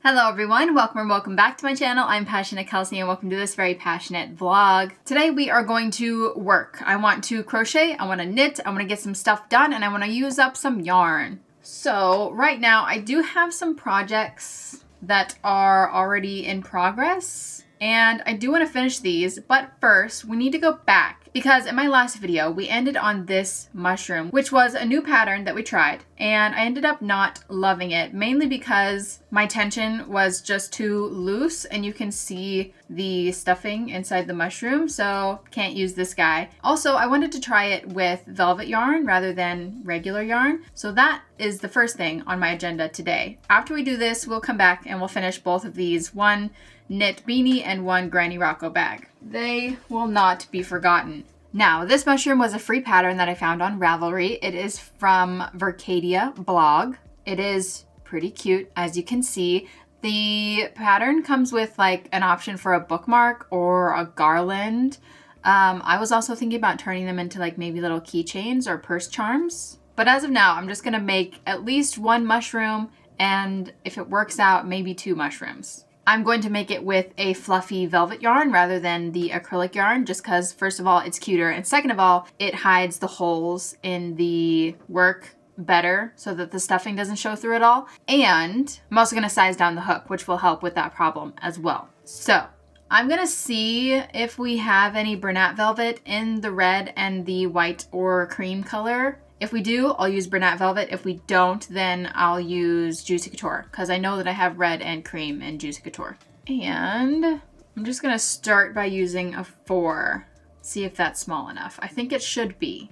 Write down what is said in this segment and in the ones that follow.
Hello everyone, welcome or welcome back to my channel. I'm Passioknit Kelsie and welcome to this very passionate vlog. Today we are going to work. I want to crochet, I want to knit, I want to get some stuff done, and I want to use up some yarn. So right now I do have some projects that are already in progress and I do want to finish these, but first we need to go back because in my last video we ended on this mushroom, which was a new pattern that we tried, and I ended up not loving it, mainly because my tension was just too loose and you can see the stuffing inside the mushroom, so can't use this guy. Also, I wanted to try it with velvet yarn rather than regular yarn, so that is the first thing on my agenda today. After we do this, we'll come back and we'll finish both of these, one knit beanie and one Granny Rocco bag. They will not be forgotten. Now, this mushroom was a free pattern that I found on Ravelry. It is from Vercadia blog. It is pretty cute, as you can see. The pattern comes with like an option for a bookmark or a garland. I was also thinking about turning them into like maybe little keychains or purse charms. But as of now, I'm just gonna make at least one mushroom, and if it works out, maybe two mushrooms. I'm going to make it with a fluffy velvet yarn rather than the acrylic yarn, just because first of all, it's cuter, and second of all, it hides the holes in the work better so that the stuffing doesn't show through it all. And I'm also gonna size down the hook, which will help with that problem as well. So I'm gonna see if we have any Bernat velvet in the red and the white or cream color. If we do, I'll use Bernat velvet. If we don't, then I'll use Juicy Couture, because I know that I have red and cream in Juicy Couture. And I'm just gonna start by using a 4. See if that's small enough. I think it should be.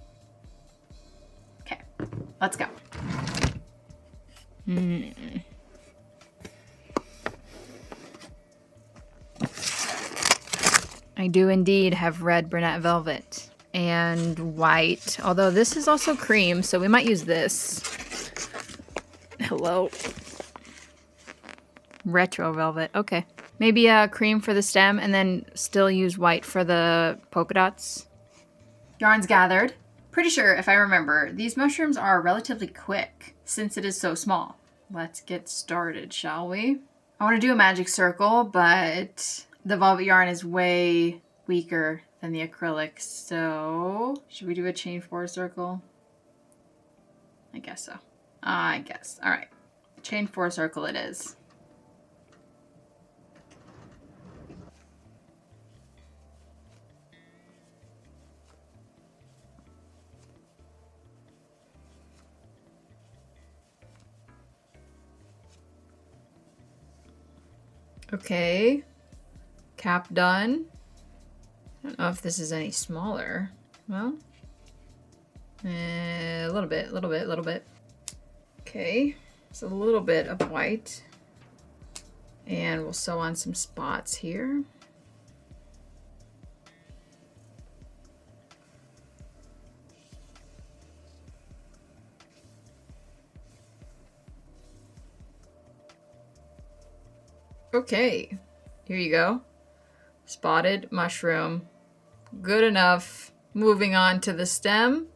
Okay, let's go. I do indeed have red Bernat velvet. And white, although this is also cream, so we might use this. Hello. Retro velvet, okay. Maybe a cream for the stem and then still use white for the polka dots. Yarn's gathered. Pretty sure, if I remember, these mushrooms are relatively quick since it is so small. Let's get started, shall we? I want to do a magic circle, but the velvet yarn is way weaker than the acrylic, so should we do a chain 4 circle? I guess so. I guess. All right, chain 4 circle it is. Okay, cap done. I don't know if this is any smaller. Well, a little bit. Okay, so a little bit of white. And we'll sew on some spots here. Okay, here you go. Spotted mushroom. Good enough. Moving on to the stem.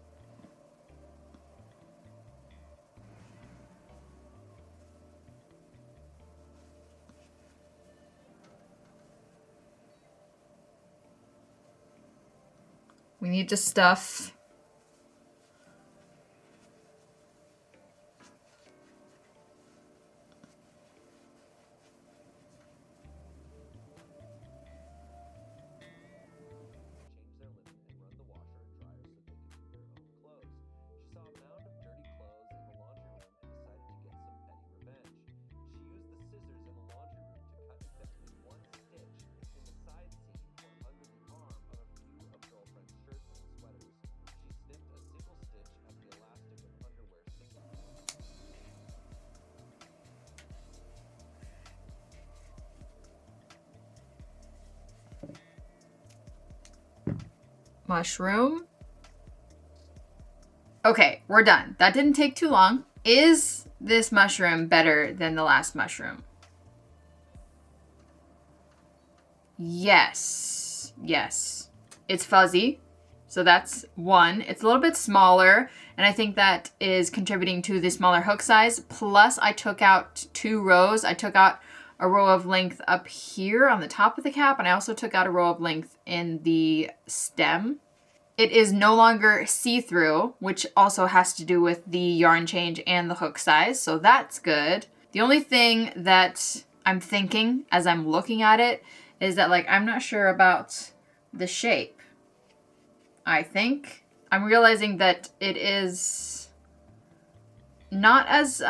We need to stuff. Mushroom. Okay, we're done. That didn't take too long. Is this mushroom better than the last mushroom? Yes. Yes. It's fuzzy. So that's one. It's a little bit smaller, and I think that is contributing to the smaller hook size. Plus, I took out 2 rows. I took out a row of length up here on the top of the cap, and I also took out a row of length in the stem. It is no longer see-through, which also has to do with the yarn change and the hook size, so that's good. The only thing that I'm thinking as I'm looking at it is that, like, I'm not sure about the shape. I think I'm realizing that it is not as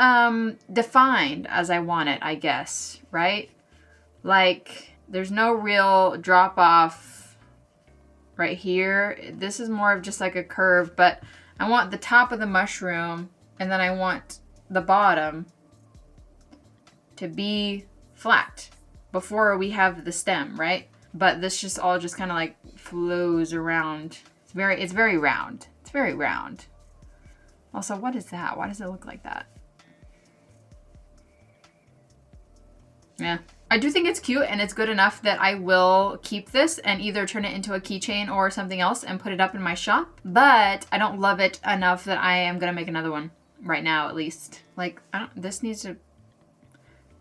defined as I want it, I guess, right? Like, there's no real drop off right here. This is more of just like a curve, but I want the top of the mushroom and then I want the bottom to be flat before we have the stem, right? But this just all just kind of like flows around. It's very round. It's very round. Also, what is that? Why does it look like that? Yeah. I do think it's cute and it's good enough that I will keep this and either turn it into a keychain or something else and put it up in my shop. But I don't love it enough that I am gonna make another one right now, at least. Like, this needs to,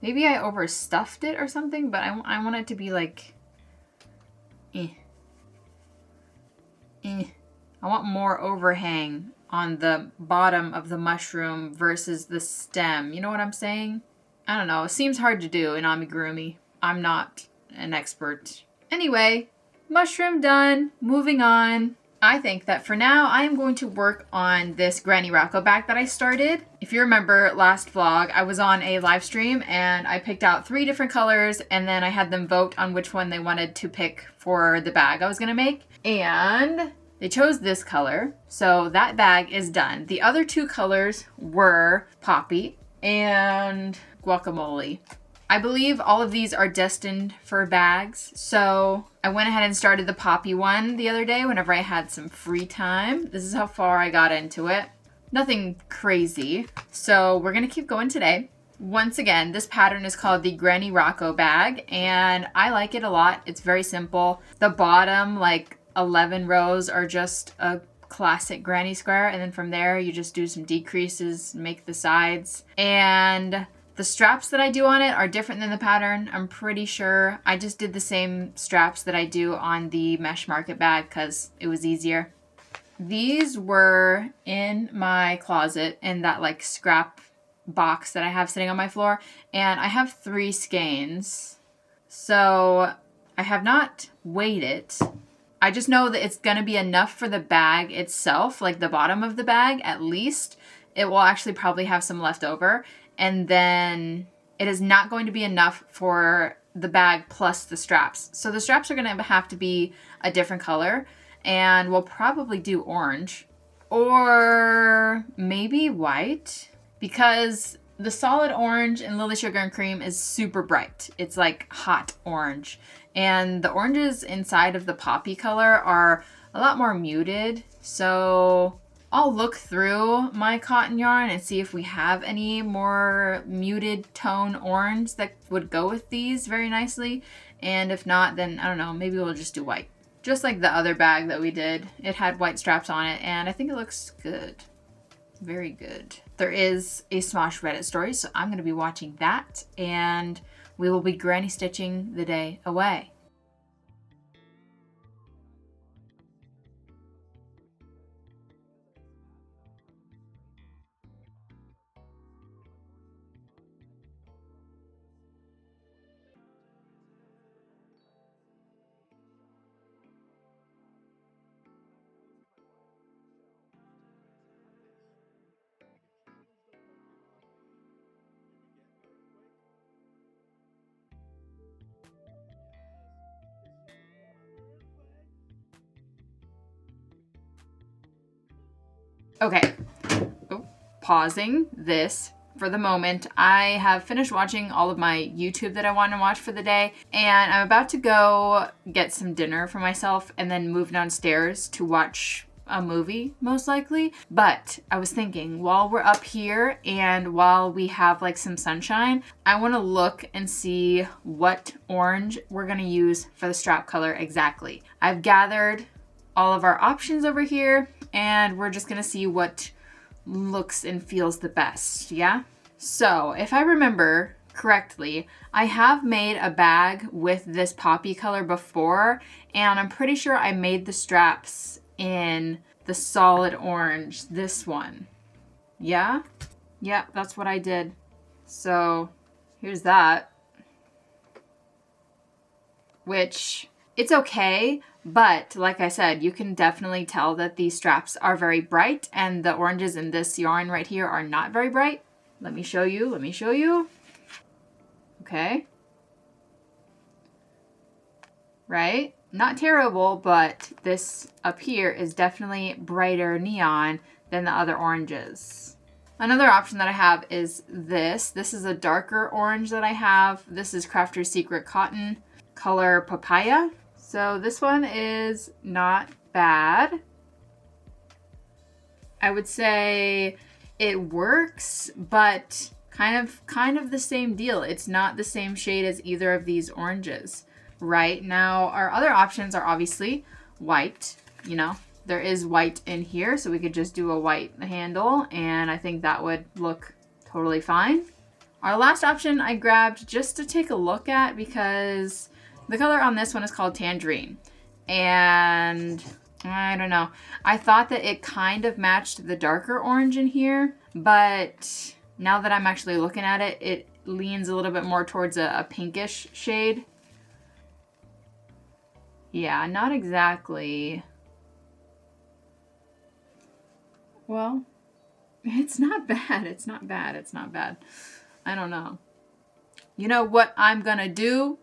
maybe I overstuffed it or something, but I want it to be like, I want more overhang on the bottom of the mushroom versus the stem. You know what I'm saying? I don't know. It seems hard to do in amigurumi. I'm not an expert. Anyway, mushroom done. Moving on. I think that for now, I am going to work on this Granny Rocco bag that I started. If you remember last vlog, I was on a live stream and I picked out 3 different colors and then I had them vote on which one they wanted to pick for the bag I was gonna make. And they chose this color, so that bag is done. The other 2 colors were Poppy and Guacamole. I believe all of these are destined for bags, so I went ahead and started the Poppy one the other day whenever I had some free time. This is how far I got into it. Nothing crazy, so we're gonna keep going today. Once again, this pattern is called the Granny Rocco bag, and I like it a lot. It's very simple. The bottom, like 11 rows, are just a classic granny square, and then from there you just do some decreases, make the sides, and the straps that I do on it are different than the pattern, I'm pretty sure. I just did the same straps that I do on the Mesh Market bag because it was easier. These were in my closet in that like scrap box that I have sitting on my floor, and I have 3 skeins, so I have not weighed it. I just know that it's gonna be enough for the bag itself, like the bottom of the bag at least. It will actually probably have some left over, and then it is not going to be enough for the bag plus the straps. So the straps are gonna have to be a different color, and we'll probably do orange or maybe white, because the solid orange in Lily Sugar and Cream is super bright. It's like hot orange. And the oranges inside of the Poppy color are a lot more muted. So I'll look through my cotton yarn and see if we have any more muted tone orange that would go with these very nicely. And if not, then I don't know, maybe we'll just do white. Just like the other bag that we did. It had white straps on it and I think it looks good. Very good. There is a Smosh Reddit story, so I'm going to be watching that, and we will be granny stitching the day away. Okay, pausing this for the moment. I have finished watching all of my YouTube that I want to watch for the day, and I'm about to go get some dinner for myself and then move downstairs to watch a movie, most likely. But I was thinking, while we're up here and while we have like some sunshine, I want to look and see what orange we're going to use for the strap color exactly. I've gathered all of our options over here, and we're just gonna see what looks and feels the best, yeah? So, if I remember correctly. I have made a bag with this poppy color before, and I'm pretty sure I made the straps in the solid orange, this one. Yeah? Yeah, that's what I did. So here's that. Which, it's okay, but like I said, you can definitely tell that these straps are very bright and the oranges in this yarn right here are not very bright. Let me show you, let me show you. Okay. Right? Not terrible, but this up here is definitely brighter neon than the other oranges. Another option that I have is this. This is a darker orange that I have. This is Crafter's Secret Cotton, color Papaya. So this one is not bad. I would say it works, but kind of the same deal. It's not the same shade as either of these oranges. Right now, our other options are obviously white. You know, there is white in here, so we could just do a white handle, and I think that would look totally fine. Our last option I grabbed just to take a look at because the color on this one is called Tangerine, and I don't know. I thought that it kind of matched the darker orange in here, but now that I'm actually looking at it, it leans a little bit more towards a pinkish shade. Yeah, not exactly. Well, it's not bad. It's not bad. It's not bad. I don't know. You know what I'm gonna do?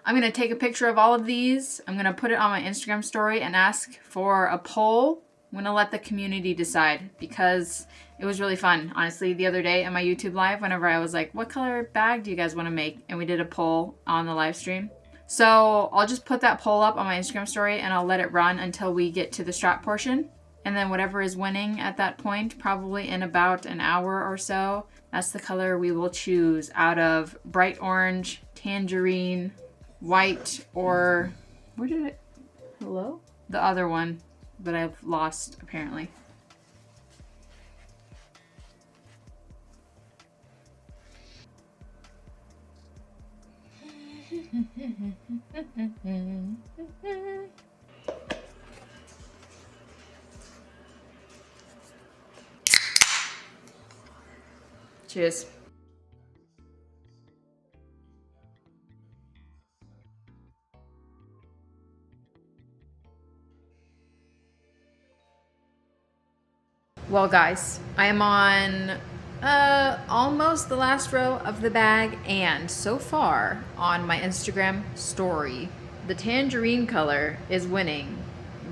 I'm gonna take a picture of all of these. I'm gonna put it on my Instagram story and ask for a poll. I'm gonna let the community decide because it was really fun. Honestly, the other day on my YouTube live, whenever I was like, what color bag do you guys want to make? And we did a poll on the live stream. So I'll just put that poll up on my Instagram story and I'll let it run until we get to the strap portion. And then whatever is winning at that point, probably in about an hour or so, that's the color we will choose out of bright orange, tangerine, white, or where did it? Hello? The other one that I've lost apparently. Cheers. Well, guys, I am on almost the last row of the bag, and so far on my Instagram story, the tangerine color is winning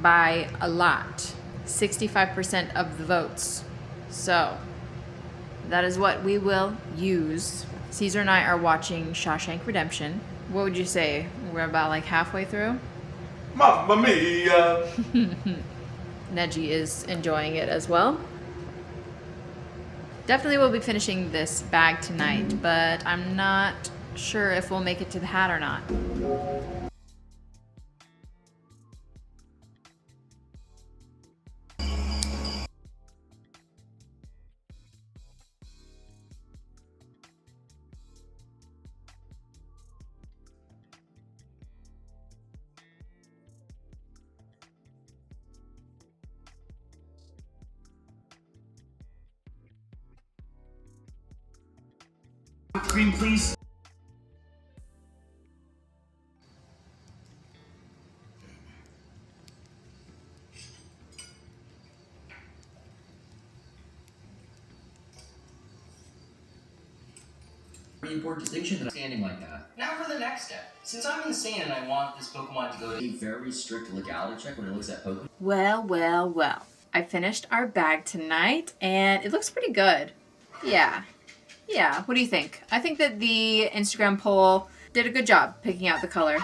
by a lot, 65% of the votes. So that is what we will use. Caesar and I are watching Shawshank Redemption. What would you say? We're about like halfway through? Mamma mia! Neji is enjoying it as well. Definitely will be finishing this bag tonight, but I'm not sure if we'll make it to the hat or not. Cream, please. Very important distinction that I'm standing like that. Now for the next step. Since I'm insane and I want this Pokemon to go to A very strict legality check when it looks at Pokemon. Well, well, well. I finished our bag tonight, and it looks pretty good. Yeah. Yeah, what do you think? I think that the Instagram poll did a good job picking out the color.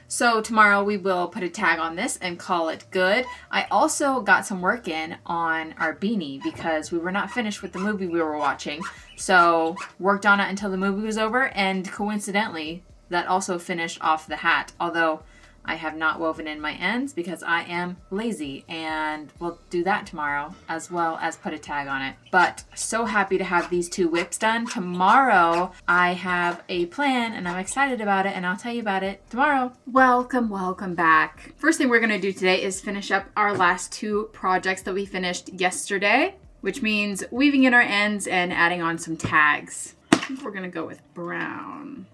So tomorrow we will put a tag on this and call it good. I also got some work in on our beanie because we were not finished with the movie we were watching. So worked on it until the movie was over, and coincidentally that also finished off the hat. Although I have not woven in my ends because I am lazy, and we'll do that tomorrow as well as put a tag on it. But so happy to have these 2 whips done. Tomorrow I have a plan and I'm excited about it, and I'll tell you about it tomorrow. Welcome back. First thing we're gonna do today is finish up our last 2 projects that we finished yesterday, which means weaving in our ends and adding on some tags. I think we're gonna go with brown.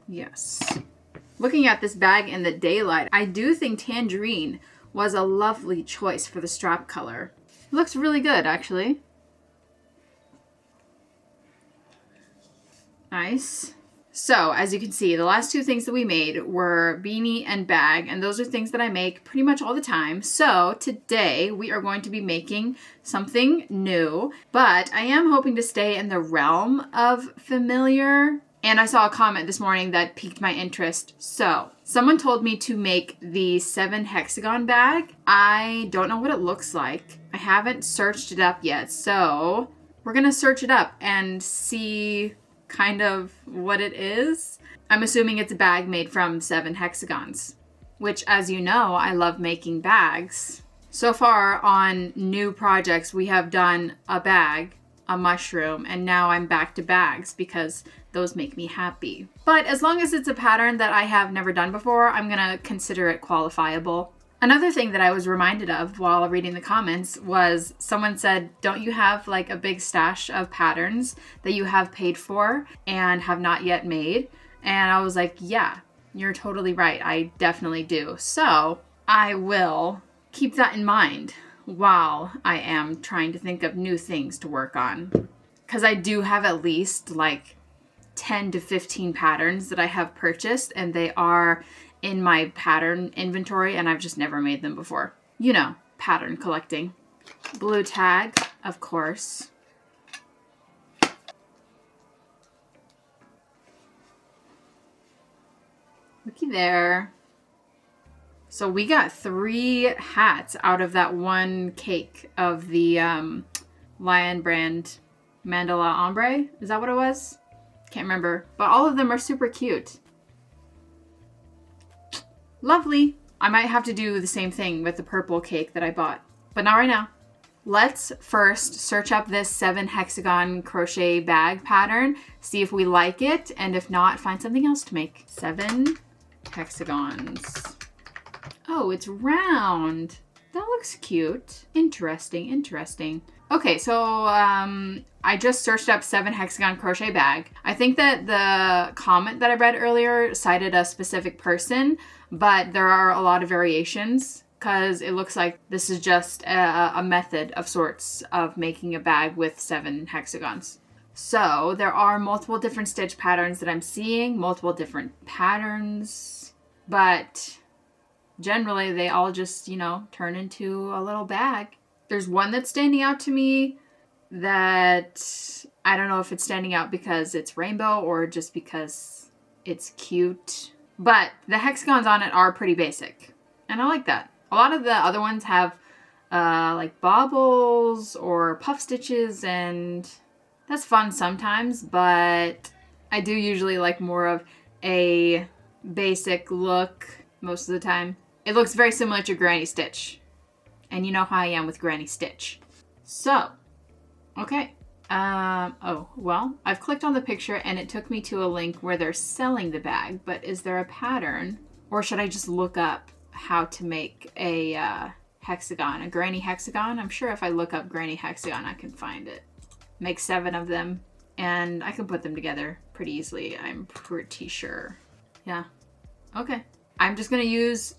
Yes. Looking at this bag in the daylight, I do think tangerine was a lovely choice for the strap color. Looks really good, actually. Nice. So, as you can see, the last 2 things that we made were beanie and bag, and those are things that I make pretty much all the time. So, today we are going to be making something new, but I am hoping to stay in the realm of familiar. And I saw a comment this morning that piqued my interest. So, someone told me to make the 7 hexagon bag. I don't know what it looks like. I haven't searched it up yet. So, we're going to search it up and see kind of what it is. I'm assuming it's a bag made from 7 hexagons, which, as you know, I love making bags. So far on new projects, we have done a bag, a mushroom, and now I'm back to bags because those make me happy. But as long as it's a pattern that I have never done before, I'm gonna consider it qualifiable. Another thing that I was reminded of while reading the comments was someone said, don't you have like a big stash of patterns that you have paid for and have not yet made? And I was like, yeah, you're totally right. I definitely do. So I will keep that in mind while I am trying to think of new things to work on. Because I do have at least like 10 to 15 patterns that I have purchased, and they are in my pattern inventory, and I've just never made them before. You know, pattern collecting. Blue tag, of course. Looky there. So we got 3 hats out of that one cake of the Lion brand Mandala Ombre. Is that what it was? Can't remember. But all of them are super cute. Lovely. I might have to do the same thing with the purple cake that I bought, but not right now. Let's first search up this 7 hexagon crochet bag pattern, see if we like it, and if not, find something else to make. 7 hexagons. Oh, it's round. That looks cute. Interesting. Okay, so I just searched up 7 hexagon crochet bag. I think that the comment that I read earlier cited a specific person, but there are a lot of variations because it looks like this is just a method of sorts of making a bag with 7 hexagons. So there are multiple different stitch patterns that I'm seeing, multiple different patterns, but generally they all just, you know, turn into a little bag. There's one that's standing out to me that I don't know if it's standing out because it's rainbow or just because it's cute. But the hexagons on it are pretty basic. And I like that. A lot of the other ones have like baubles or puff stitches, and that's fun sometimes. But I do usually like more of a basic look most of the time. It looks very similar to Granny Stitch. And you know how I am with Granny Stitch. So, okay. Oh, well, I've clicked on the picture and it took me to a link where they're selling the bag, but is there a pattern? Or should I just look up how to make a hexagon, a granny hexagon? I'm sure if I look up granny hexagon, I can find it. Make 7 of them and I can put them together pretty easily, I'm pretty sure. Yeah, okay. I'm just gonna use,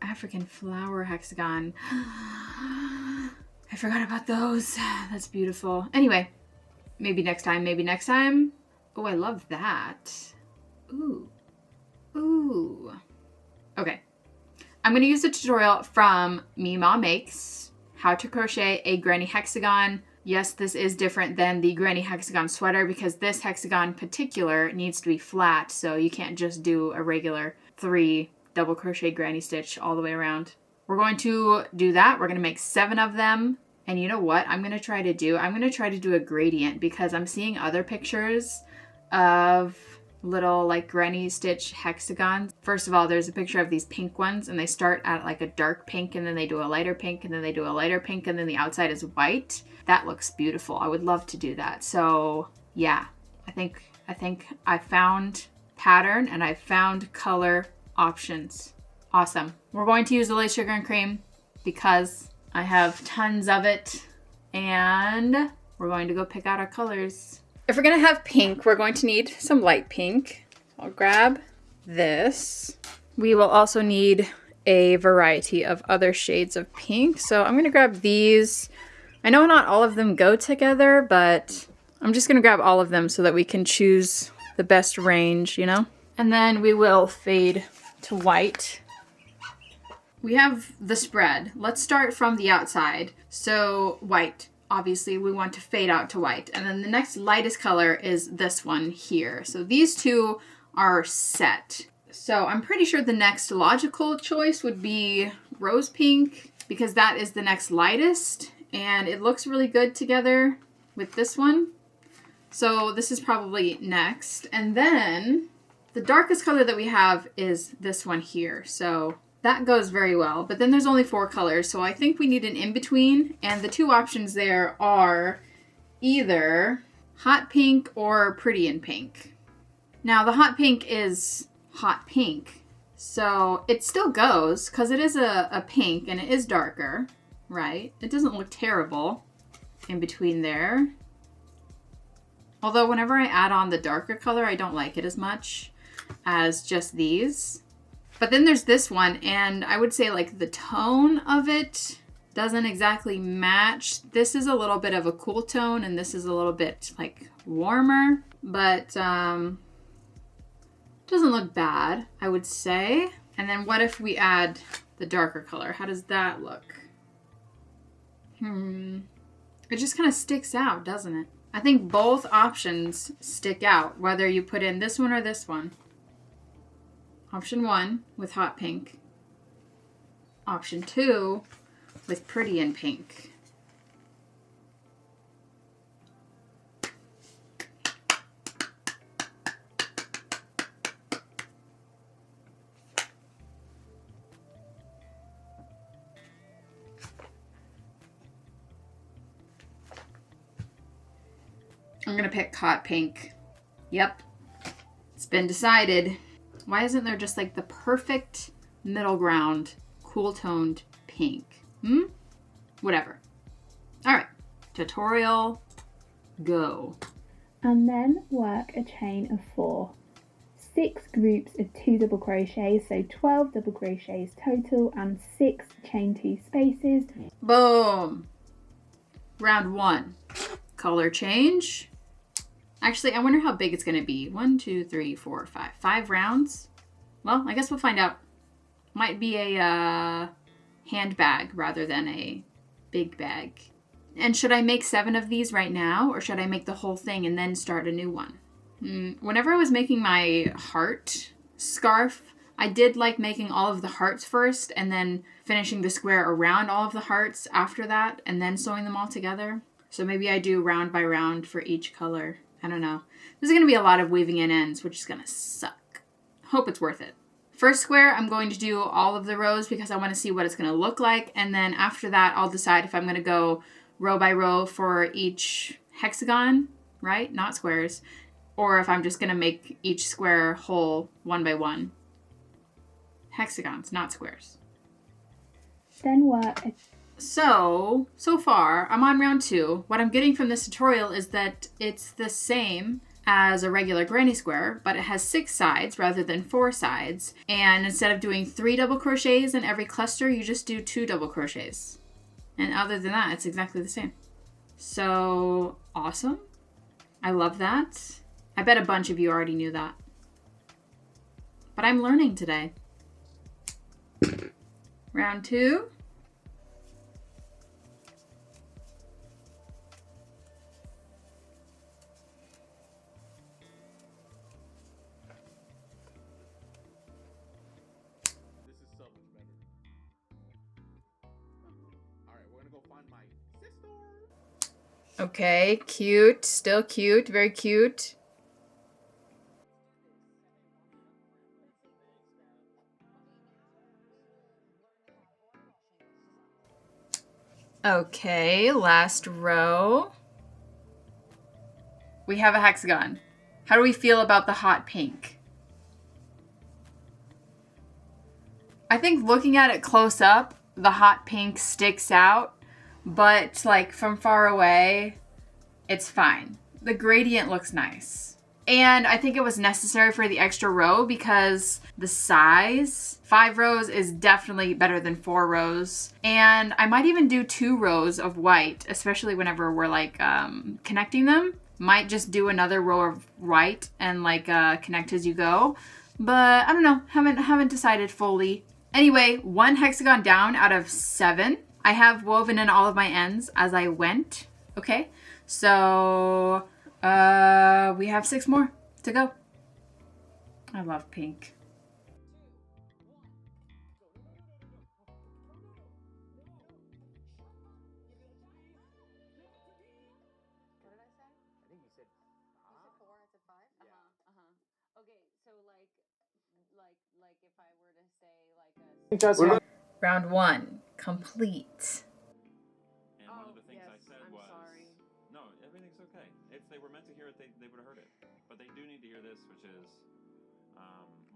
African flower hexagon. I forgot about those. That's beautiful. Anyway, maybe next time. Oh, I love that. Ooh. Okay. I'm gonna use a tutorial from Mima Makes, how to crochet a granny hexagon. Yes, this is different than the granny hexagon sweater because this hexagon in particular needs to be flat, so you can't just do a regular 3 double crochet granny stitch all the way around. We're going to do that. We're going to make 7 of them. And you know what I'm going to try to do? I'm going to try to do a gradient because I'm seeing other pictures of little like granny stitch hexagons. First of all, there's a picture of these pink ones and they start at like a dark pink and then they do a lighter pink and then they do a lighter pink and then the outside is white. That looks beautiful. I would love to do that. So yeah, I think I found pattern and I found color options. Awesome. We're going to use the lace sugar and cream because I have tons of it and we're going to go pick out our colors. If we're gonna have pink, we're going to need some light pink. I'll grab this. We will also need a variety of other shades of pink. So I'm gonna grab these. I know not all of them go together, but I'm just gonna grab all of them so that we can choose the best range, you know? And then we will fade to white. We have the spread. Let's start from the outside. So white. Obviously, we want to fade out to white. And then the next lightest color is this one here. So these two are set. So I'm pretty sure the next logical choice would be rose pink because that is the next lightest. And it looks really good together with this one. So this is probably next. And then the darkest color that we have is this one here. So that goes very well, but then there's only 4 colors, so I think we need an in-between, and the 2 options there are either hot pink or pretty in pink. Now, the hot pink is hot pink, so it still goes, because it is a pink, and it is darker, right? It doesn't look terrible in between there. Although, whenever I add on the darker color, I don't like it as much as just these. But then there's this one, and I would say like the tone of it doesn't exactly match. This is a little bit of a cool tone, and this is a little bit like warmer, but doesn't look bad, I would say. And then what if we add the darker color? How does that look? It just kind of sticks out, doesn't it? I think both options stick out, whether you put in this one or this one. Option 1 with hot pink. Option 2 with pretty in pink. I'm gonna pick hot pink. Yep, it's been decided. Why isn't there just like the perfect middle ground, cool toned pink? Whatever. All right, tutorial, go. And then work a chain of 4. 6 groups of 2 double crochets, so 12 double crochets total and 6 chain 2 spaces. Boom. Round 1, color change. Actually, I wonder how big it's going to be. 1, 2, 3, 4, 5. 5 rounds? Well, I guess we'll find out. Might be a handbag rather than a big bag. And should I make 7 of these right now, or should I make the whole thing and then start a new one? Whenever I was making my heart scarf, I did like making all of the hearts first and then finishing the square around all of the hearts after that and then sewing them all together. So maybe I do round by round for each color. I don't know. There's going to be a lot of weaving in ends, which is going to suck. Hope it's worth it. First square, I'm going to do all of the rows because I want to see what it's going to look like. And then after that, I'll decide if I'm going to go row by row for each hexagon, right? Not squares. Or if I'm just going to make each square whole one by one. Hexagons, not squares. Then work a So far, I'm on round 2. What I'm getting from this tutorial is that it's the same as a regular granny square, but it has 6 sides rather than 4 sides. And instead of doing 3 double crochets in every cluster, you just do 2 double crochets. And other than that, it's exactly the same. So awesome. I love that. I bet a bunch of you already knew that. But I'm learning today. Round 2. Okay, cute, still cute, very cute. Okay, last row. We have a hexagon. How do we feel about the hot pink? I think looking at it close up, the hot pink sticks out, but like from far away, it's fine. The gradient looks nice. And I think it was necessary for the extra row because the size, 5 rows is definitely better than 4 rows. And I might even do 2 rows of white, especially whenever we're like connecting them. Might just do another row of white and like connect as you go. But I don't know, haven't decided fully. Anyway, 1 hexagon down out of 7. I have woven in all of my ends as I went. Okay, so we have 6 more to go. I love pink. Round 1 complete. And one of the things I said was, no, everything's okay. If they were meant to hear it, they would have heard it. But they do need to hear this, which is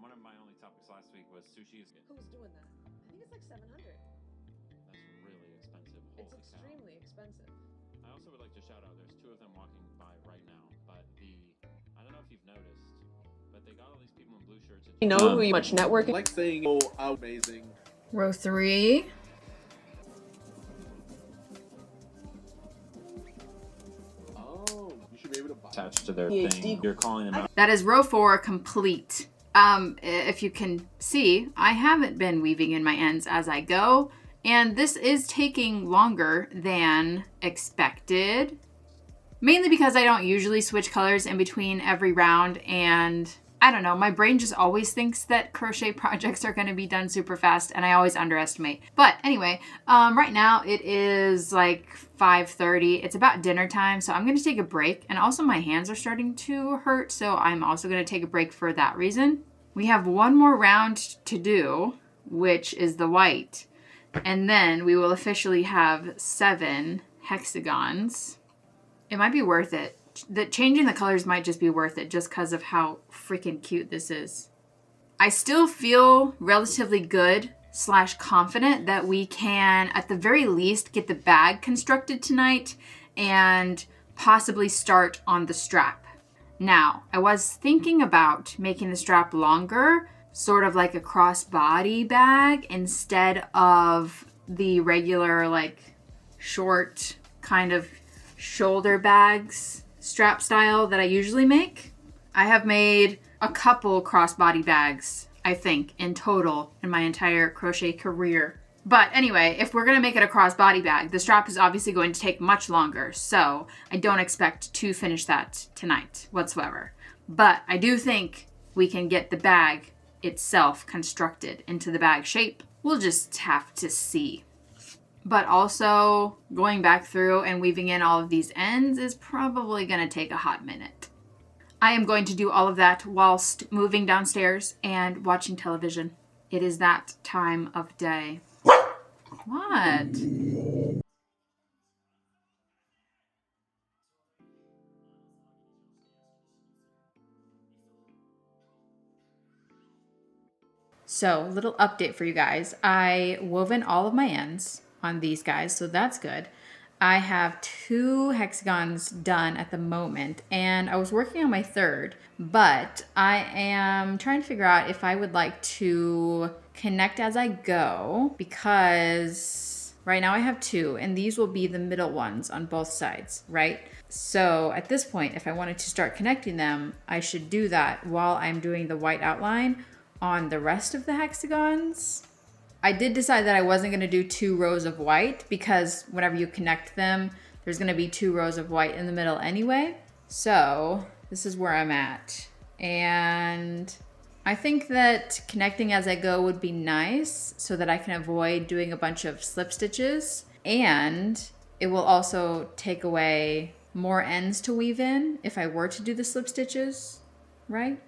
one of my only topics last week was sushi. Who's doing that? I think it's like 700. That's really expensive. It's extremely expensive. I also would like to shout out, there's 2 of them walking by right now, but I don't know if you've noticed, but they got all these people in blue shirts. You know who much networking. Like saying, oh, amazing. Row 3. Oh, you should be able to buy Attached to their PhD. thing. You're calling them out. That is row 4 complete. If you can see, I haven't been weaving in my ends as I go, and this is taking longer than expected. Mainly because I don't usually switch colors in between every round, and I don't know, my brain just always thinks that crochet projects are going to be done super fast, and I always underestimate. But anyway, right now it is like 5:30. It's about dinner time, so I'm going to take a break. And also my hands are starting to hurt, so I'm also going to take a break for that reason. We have 1 more round to do, which is the white. And then we will officially have 7 hexagons. It might be worth it. Changing the colors might just be worth it just because of how freaking cute this is. I still feel relatively good / confident that we can at the very least get the bag constructed tonight and possibly start on the strap. Now, I was thinking about making the strap longer, sort of like a crossbody bag instead of the regular like short kind of shoulder bags strap style that I usually make. I have made a couple crossbody bags, I think, in total in my entire crochet career. But anyway, if we're going to make it a crossbody bag, the strap is obviously going to take much longer, so I don't expect to finish that tonight whatsoever. But I do think we can get the bag itself constructed into the bag shape. We'll just have to see. But also, going back through and weaving in all of these ends is probably going to take a hot minute. I am going to do all of that whilst moving downstairs and watching television. It is that time of day. What? So, a little update for you guys. I wove in all of my ends on these guys, so that's good. I have 2 hexagons done at the moment, and I was working on my 3rd, but I am trying to figure out if I would like to connect as I go, because right now I have 2, and these will be the middle ones on both sides, right? So at this point, if I wanted to start connecting them, I should do that while I'm doing the white outline on the rest of the hexagons. I did decide that I wasn't going to do 2 rows of white because whenever you connect them, there's going to be 2 rows of white in the middle anyway. So this is where I'm at. And I think that connecting as I go would be nice so that I can avoid doing a bunch of slip stitches. And it will also take away more ends to weave in if I were to do the slip stitches, right?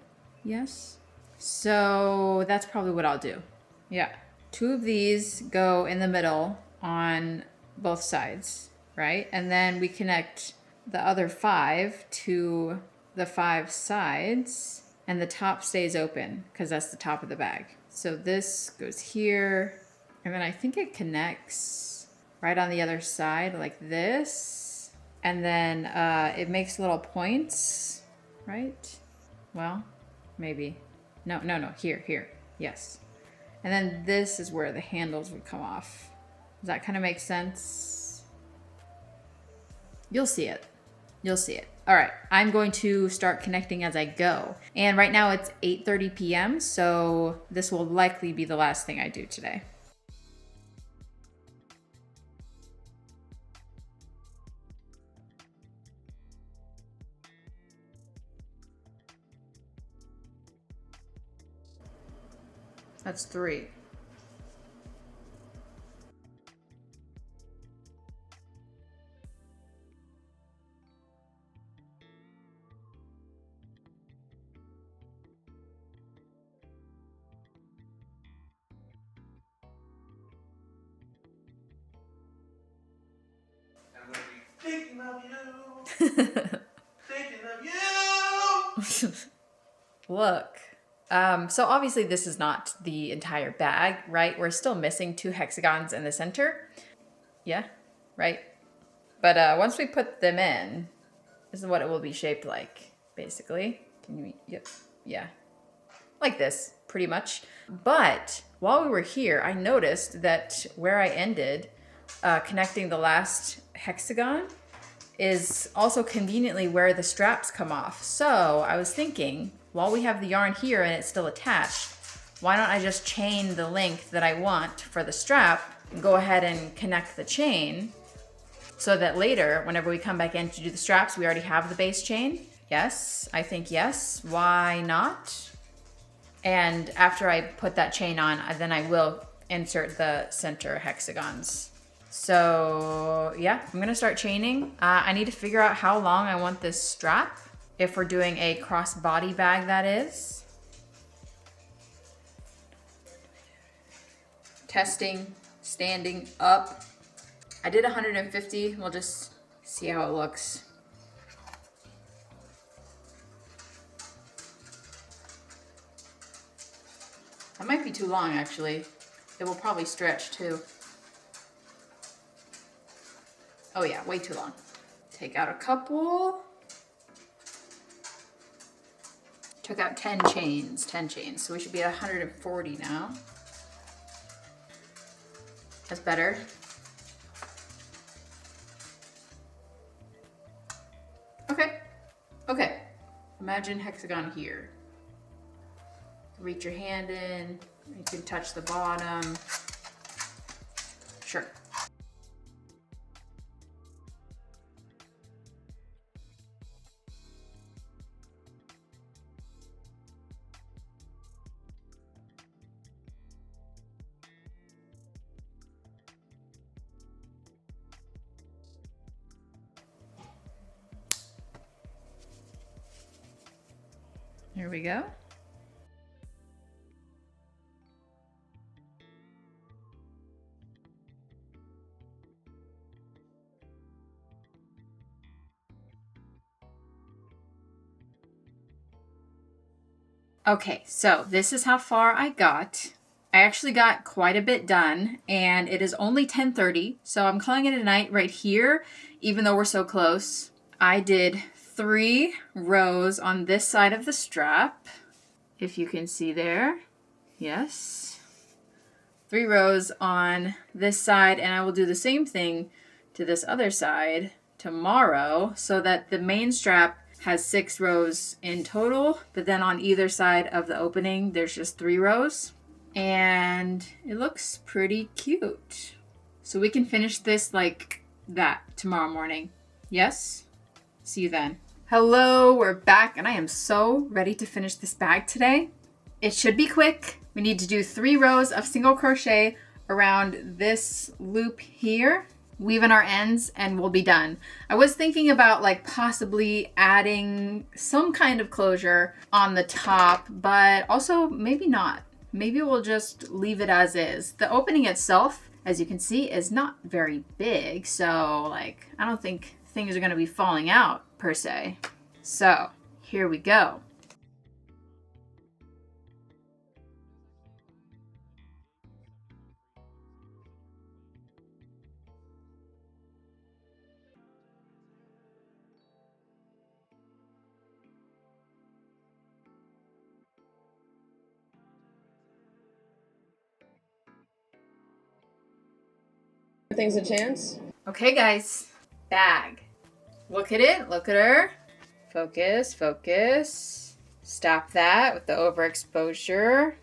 Yes? So that's probably what I'll do. Yeah. 2 of these go in the middle on both sides, right? And then we connect the other 5 to the 5 sides, and the top stays open because that's the top of the bag. So this goes here, and then I think it connects right on the other side like this, and then it makes little points, right? Well, maybe. No, here, yes. And then this is where the handles would come off. Does that kind of make sense? You'll see it. You'll see it. All right, I'm going to start connecting as I go. And right now it's 8:30 p.m., so this will likely be the last thing I do today. That's 3. I'm gonna be thinking of you. Thinking of you. Look. So obviously this is not the entire bag, right? We're still missing 2 hexagons in the center. Yeah, right? But once we put them in, this is what it will be shaped like, basically. Can you, yep, yeah. Like this, pretty much. But while we were here, I noticed that where I ended connecting the last hexagon is also conveniently where the straps come off. So I was thinking, while we have the yarn here and it's still attached, why don't I just chain the length that I want for the strap, go ahead and connect the chain so that later, whenever we come back in to do the straps, we already have the base chain. Yes, I think yes. Why not? And after I put that chain on, then I will insert the center hexagons. So yeah, I'm gonna start chaining. I need to figure out how long I want this strap. If we're doing a crossbody bag, that is. Testing, standing up. I did 150, we'll just see how it looks. That might be too long, actually. It will probably stretch too. Oh yeah, way too long. Take out a couple. Took out 10 chains, so we should be at 140 now. That's better. Okay. Imagine hexagon here. Reach your hand in, you can touch the bottom. Sure. Here we go. Okay, so this is how far I got. I actually got quite a bit done, and it is only 10:30, so I'm calling it a night right here, even though we're so close. I did 3 rows on this side of the strap, if you can see there. Yes. 3 rows on this side, and I will do the same thing to this other side tomorrow, so that the main strap has 6 rows in total, but then on either side of the opening there's just 3 rows, and it looks pretty cute. So we can finish this like that tomorrow morning. Yes? See you then. Hello, we're back, and I am so ready to finish this bag today. It should be quick. We need to do 3 rows of single crochet around this loop here, weave in our ends, and we'll be done. I was thinking about like possibly adding some kind of closure on the top, but also maybe not. Maybe we'll just leave it as is. The opening itself as you can see, is not very big. So like, I don't think things are gonna be falling out per se. So here we go. Everything's a chance. Okay guys, bag. Look at it, look at her. Focus, focus. Stop that with the overexposure.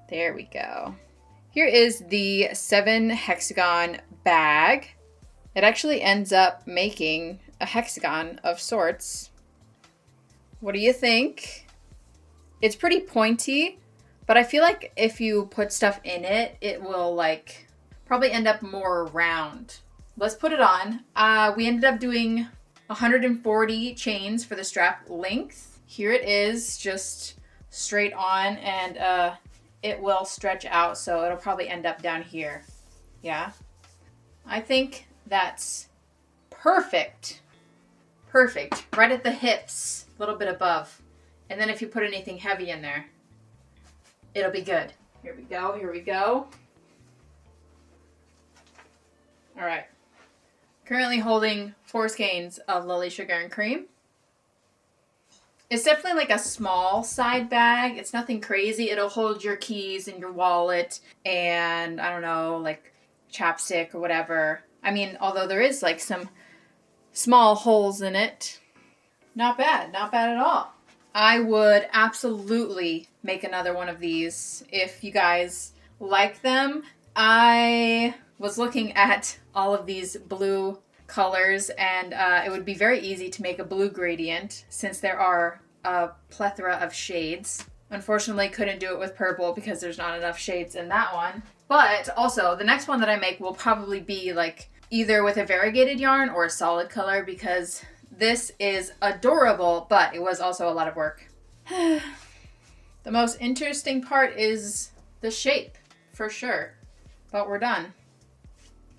There we go. Here is the 7 hexagon bag. It actually ends up making a hexagon of sorts. What do you think? It's pretty pointy, but I feel like if you put stuff in it, it will like probably end up more round. Let's put it on. We ended up doing 140 chains for the strap length. Here it is, just straight on, and it will stretch out, so it'll probably end up down here. Yeah, I think that's perfect. Perfect, right at the hips, a little bit above. And then if you put anything heavy in there, it'll be good. Here we go, here we go. All right, currently holding 4 skeins of Lily Sugar and Cream. It's definitely like a small side bag. It's nothing crazy. It'll hold your keys and your wallet and I don't know, like chapstick or whatever. I mean, although there is like some small holes in it. Not bad at all. I would absolutely make another one of these if you guys like them. I was looking at all of these blue colors, and it would be very easy to make a blue gradient since there are a plethora of shades. Unfortunately, couldn't do it with purple because there's not enough shades in that one. But also, the next one that I make will probably be like either with a variegated yarn or a solid color because this is adorable, but it was also a lot of work. The most interesting part is the shape, for sure. But we're done.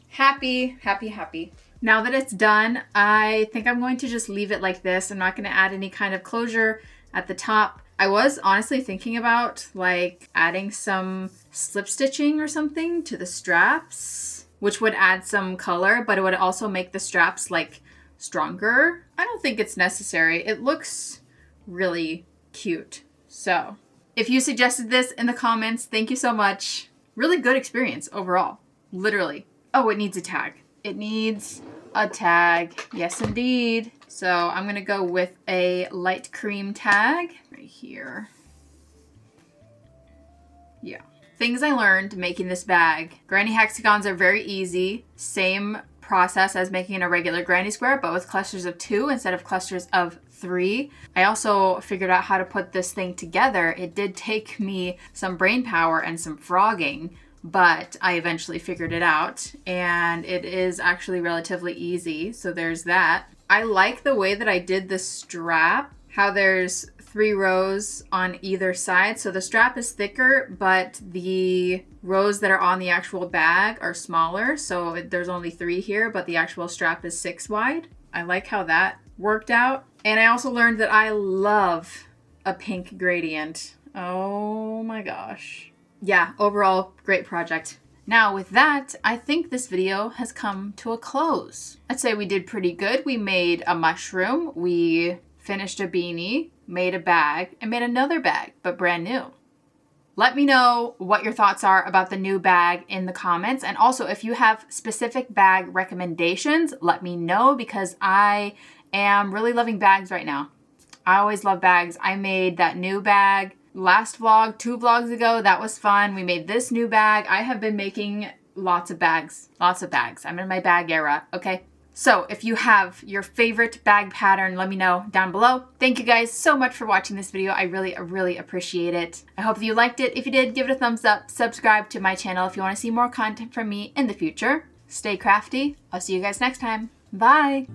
Happy, happy, happy. Now that it's done, I think I'm going to just leave it like this. I'm not going to add any kind of closure at the top. I was honestly thinking about like adding some slip stitching or something to the straps, which would add some color, but it would also make the straps like stronger. I don't think it's necessary. It looks really cute. So if you suggested this in the comments, thank you so much. Really good experience overall, literally. Oh, it needs a tag. It needs a tag. Yes, indeed. So I'm going to go with a light cream tag right here. Yeah. Things I learned making this bag. Granny hexagons are very easy. Same process as making a regular granny square, but with clusters of 2 instead of clusters of 3. I also figured out how to put this thing together. It did take me some brain power and some frogging, but I eventually figured it out, and it is actually relatively easy. So there's that. I like the way that I did the strap, how there's 3 rows on either side. So the strap is thicker, but the rows that are on the actual bag are smaller. So there's only 3 here, but the actual strap is 6 wide. I like how that worked out. And I also learned that I love a pink gradient. Oh my gosh. Yeah, overall, great project. Now with that, I think this video has come to a close. I'd say we did pretty good. We made a mushroom, we finished a beanie, made a bag, and made another bag, but brand new. Let me know what your thoughts are about the new bag in the comments. And also, if you have specific bag recommendations, let me know because I am really loving bags right now. I always love bags. I made that new bag last vlog, 2 vlogs ago. That was fun. We made this new bag. I have been making lots of bags. I'm in my bag era, okay? So if you have your favorite bag pattern, let me know down below. Thank you guys so much for watching this video. I really appreciate it. I hope that you liked it. If you did, give it a thumbs up. Subscribe to my channel if you want to see more content from me in the future. Stay crafty. I'll see you guys next time. Bye.